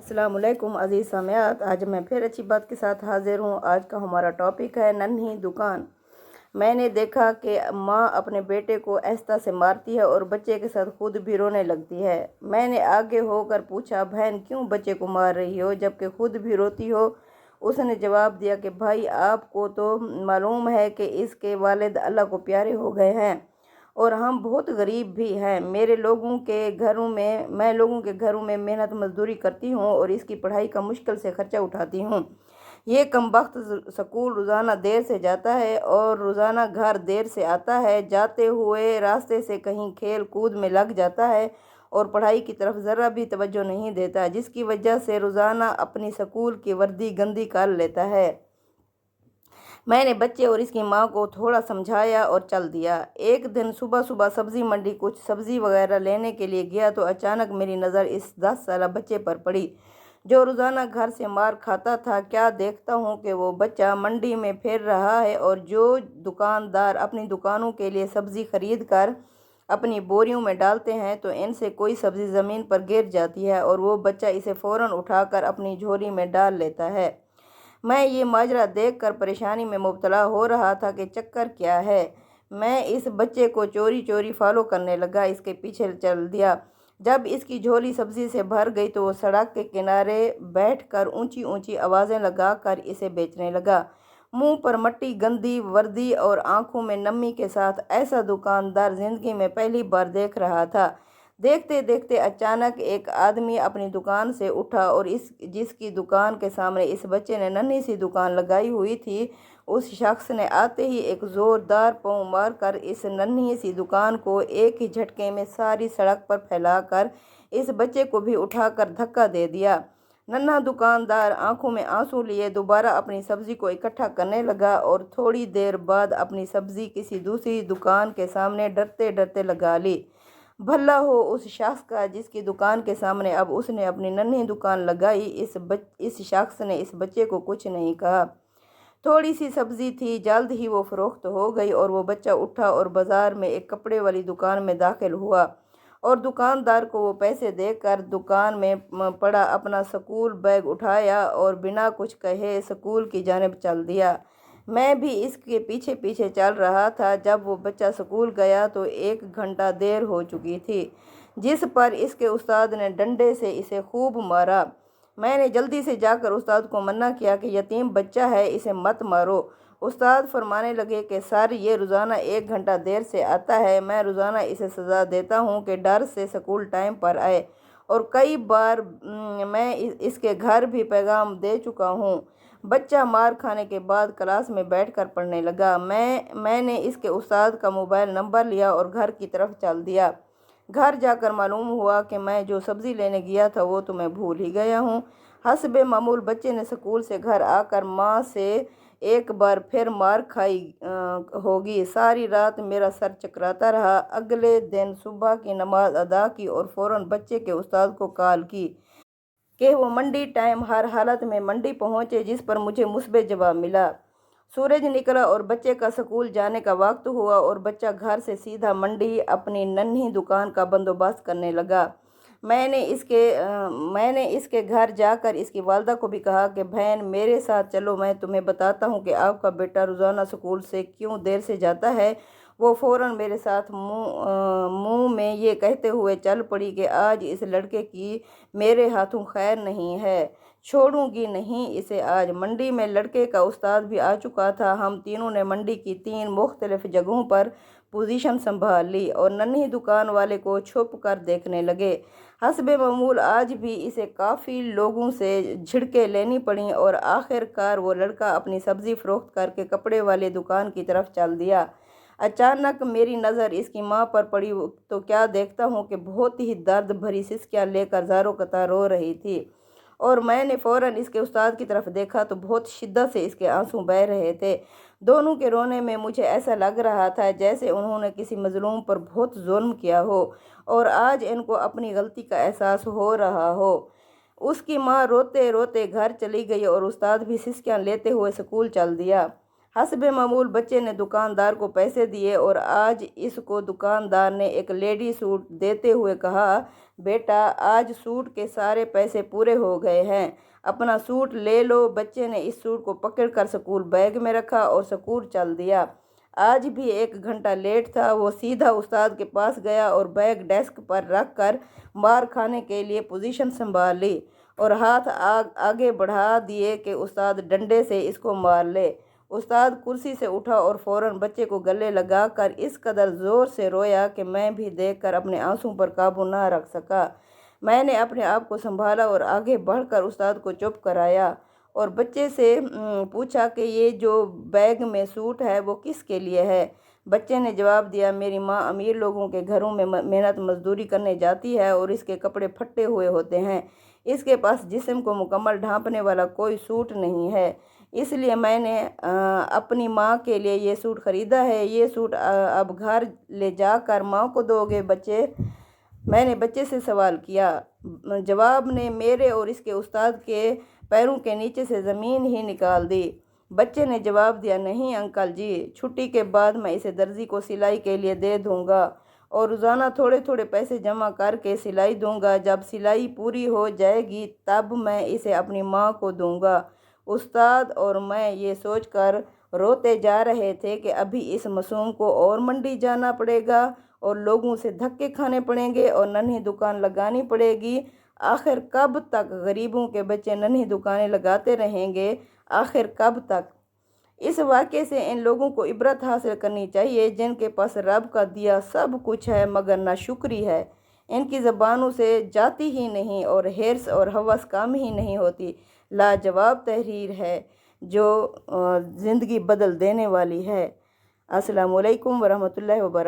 अस्सलाम वालेकुम अज़ीज़ सामियात। आज मैं फिर अच्छी बात के साथ हाजिर हूँ। आज का हमारा टॉपिक है नन्ही दुकान। मैंने देखा कि माँ अपने बेटे को ऐसा से मारती है और बच्चे के साथ खुद भी रोने लगती है। मैंने आगे होकर पूछा, बहन क्यों बच्चे को मार रही हो जबकि खुद भी रोती हो? उसने जवाब दिया कि भाई आपको तो मालूम है कि इसके वालिद अल्लाह को प्यारे हो गए हैं और हम बहुत गरीब भी हैं। मैं लोगों के घरों में मेहनत मजदूरी करती हूँ और इसकी पढ़ाई का मुश्किल से खर्चा उठाती हूँ। ये कमबख्त स्कूल रोज़ाना देर से जाता है और रोज़ाना घर देर से आता है। जाते हुए रास्ते से कहीं खेल कूद में लग जाता है और पढ़ाई की तरफ ज़रा भी तवज्जो नहीं देता, जिसकी वजह से रोज़ाना अपनी स्कूल की वर्दी गंदी कर लेता है। मैंने बच्चे और इसकी माँ को थोड़ा समझाया और चल दिया। एक दिन सुबह सुबह सब्ज़ी मंडी कुछ सब्ज़ी वगैरह लेने के लिए गया तो अचानक मेरी नज़र इस 10 साला बच्चे पर पड़ी जो रोज़ाना घर से मार खाता था। क्या देखता हूँ कि वो बच्चा मंडी में फिर रहा है और जो दुकानदार अपनी दुकानों के लिए सब्ज़ी खरीद कर अपनी बोरियों में डालते हैं तो इनसे कोई सब्ज़ी ज़मीन पर गिर जाती है और वो बच्चा इसे फ़ौरन उठाकर अपनी झोली में डाल लेता है। मैं ये माजरा देखकर परेशानी में मुब्तला हो रहा था कि चक्कर क्या है। मैं इस बच्चे को चोरी चोरी फॉलो करने लगा, इसके पीछे चल दिया। जब इसकी झोली सब्ज़ी से भर गई तो वो सड़क के किनारे बैठकर ऊंची ऊंची आवाज़ें लगाकर इसे बेचने लगा। मुंह पर मट्टी, गंदी वर्दी और आंखों में नमी के साथ ऐसा दुकानदार ज़िंदगी में पहली बार देख रहा था। देखते देखते अचानक एक आदमी अपनी दुकान से उठा और जिसकी दुकान के सामने इस बच्चे ने नन्ही सी दुकान लगाई हुई थी, उस शख्स ने आते ही एक ज़ोरदार पाँव मारकर इस नन्ही सी दुकान को एक ही झटके में सारी सड़क पर फैलाकर इस बच्चे को भी उठाकर धक्का दे दिया। नन्हा दुकानदार आंखों में आंसू लिए दोबारा अपनी सब्ज़ी को इकट्ठा करने लगा और थोड़ी देर बाद अपनी सब्ज़ी किसी दूसरी दुकान के सामने डरते डरते लगा ली। भला हो उस शख्स का जिसकी दुकान के सामने अब उसने अपनी नन्ही दुकान लगाई। इस शख्स ने इस बच्चे को कुछ नहीं कहा। थोड़ी सी सब्ज़ी थी, जल्द ही वो फरोख्त हो गई और वो बच्चा उठा और बाज़ार में एक कपड़े वाली दुकान में दाखिल हुआ और दुकानदार को वो पैसे देकर दुकान में पड़ा अपना स्कूल बैग उठाया और बिना कुछ कहे स्कूल की जानिब चल दिया। मैं भी इसके पीछे पीछे चल रहा था। जब वो बच्चा स्कूल गया तो 1 घंटा देर हो चुकी थी, जिस पर इसके उस्ताद ने डंडे से इसे खूब मारा। मैंने जल्दी से जाकर उस्ताद को मना किया कि यतीम बच्चा है, इसे मत मारो। उस्ताद फरमाने लगे कि सर ये रोज़ाना 1 घंटा देर से आता है, मैं रोज़ाना इसे सज़ा देता हूँ कि डर से स्कूल टाइम पर आए और कई बार मैं इसके घर भी पैगाम दे चुका हूँ। बच्चा मार खाने के बाद क्लास में बैठकर पढ़ने लगा। मैंने इसके उस्ताद का मोबाइल नंबर लिया और घर की तरफ चल दिया। घर जाकर मालूम हुआ कि मैं जो सब्ज़ी लेने गया था वो तो मैं भूल ही गया हूँ। हस्बे मामूल बच्चे ने स्कूल से घर आकर माँ से एक बार फिर मार खाई होगी। सारी रात मेरा सर चकराता रहा। अगले दिन सुबह की नमाज अदा की और फ़ौरन बच्चे के उस्ताद को कॉल की कि वो मंडी टाइम हर हालत में मंडी पहुँचे, जिस पर मुझे मुस्बित जवाब मिला। सूरज निकला और बच्चे का स्कूल जाने का वक्त हुआ और बच्चा घर से सीधा मंडी अपनी नन्ही दुकान का बंदोबस्त करने लगा। मैंने इसके घर जाकर इसकी वालदा को भी कहा कि बहन मेरे साथ चलो, मैं तुम्हें बताता हूँ कि आपका बेटा रोज़ाना स्कूल से क्यों देर से जाता है। वो फ़ौरन मेरे साथ मुंह में ये कहते हुए चल पड़ी कि आज इस लड़के की मेरे हाथों खैर नहीं है, छोड़ूंगी नहीं इसे। आज मंडी में लड़के का उस्ताद भी आ चुका था। हम तीनों ने मंडी की 3 मुख्तलिफ जगहों पर पोजीशन संभाल ली और नन्ही दुकान वाले को छुप कर देखने लगे। हस्बे मामूल आज भी इसे काफ़ी लोगों से झिड़कें लेनी पड़ी और आखिरकार वो लड़का अपनी सब्ज़ी फ़रोख्त करके कपड़े वाले दुकान की तरफ चल दिया। अचानक मेरी नज़र इसकी माँ पर पड़ी तो क्या देखता हूँ कि बहुत ही दर्द भरी सिसकियाँ लेकर ज़ारो कतार रो रही थी और मैंने फ़ौरन इसके उस्ताद की तरफ देखा तो बहुत शिद्दत से इसके आंसू बह रहे थे। दोनों के रोने में मुझे ऐसा लग रहा था जैसे उन्होंने किसी मज़लूम पर बहुत जुल्म किया हो और आज इनको अपनी गलती का एहसास हो रहा हो। उसकी माँ रोते रोते घर चली गई और उस्ताद भी सिसकियाँ लेते हुए स्कूल चल दिया। हस्बे मामूल बच्चे ने दुकानदार को पैसे दिए और आज इसको दुकानदार ने एक लेडी सूट देते हुए कहा, बेटा आज सूट के सारे पैसे पूरे हो गए हैं, अपना सूट ले लो। बच्चे ने इस सूट को पकड़कर स्कूल बैग में रखा और स्कूल चल दिया। आज भी 1 घंटा लेट था। वो सीधा उस्ताद के पास गया और बैग डेस्क पर रख कर मार खाने के लिए पोजीशन संभाल ली और हाथ आगे बढ़ा दिए कि उस्ताद डंडे से इसको मार ले। उस्ताद कुर्सी से उठा और फौरन बच्चे को गले लगाकर इस कदर ज़ोर से रोया कि मैं भी देखकर अपने आंसू पर काबू ना रख सका। मैंने अपने आप को संभाला और आगे बढ़कर उस्ताद को चुप कराया और बच्चे से पूछा कि ये जो बैग में सूट है वो किसके लिए है। बच्चे ने जवाब दिया, मेरी माँ अमीर लोगों के घरों में मेहनत मजदूरी करने जाती है और इसके कपड़े फटे हुए होते हैं, इसके पास जिस्म को मुकम्मल ढांपने वाला कोई सूट नहीं है, इसलिए मैंने अपनी माँ के लिए ये सूट ख़रीदा है। ये सूट अब घर ले जाकर माँ को दोगे बच्चे? मैंने बच्चे से सवाल किया। जवाब ने मेरे और इसके उस्ताद के पैरों के नीचे से ज़मीन ही निकाल दी। बच्चे ने जवाब दिया, नहीं अंकल जी, छुट्टी के बाद मैं इसे दर्जी को सिलाई के लिए दे दूँगा और रोज़ाना थोड़े थोड़े पैसे जमा करके सिलाई दूँगा। जब सिलाई पूरी हो जाएगी तब मैं इसे अपनी माँ को दूँगा। उस्ताद और मैं ये सोचकर रोते जा रहे थे कि अभी इस मासूम को और मंडी जाना पड़ेगा और लोगों से धक्के खाने पड़ेंगे और नन्ही दुकान लगानी पड़ेगी। आखिर कब तक गरीबों के बच्चे नन्ही दुकानें लगाते रहेंगे? आखिर कब तक? इस वाक़े से इन लोगों को इबरत हासिल करनी चाहिए जिनके पास रब का दिया सब कुछ है मगर नाशुक्री है। इनकी ज़बानों से जाती ही नहीं और हिर्स और हवस कम ही नहीं होती। लाजवाब तहरीर है जो ज़िंदगी बदल देने वाली है। अस्सलामु अलैकुम वरहमतुल्लाहि वबरकातुहू।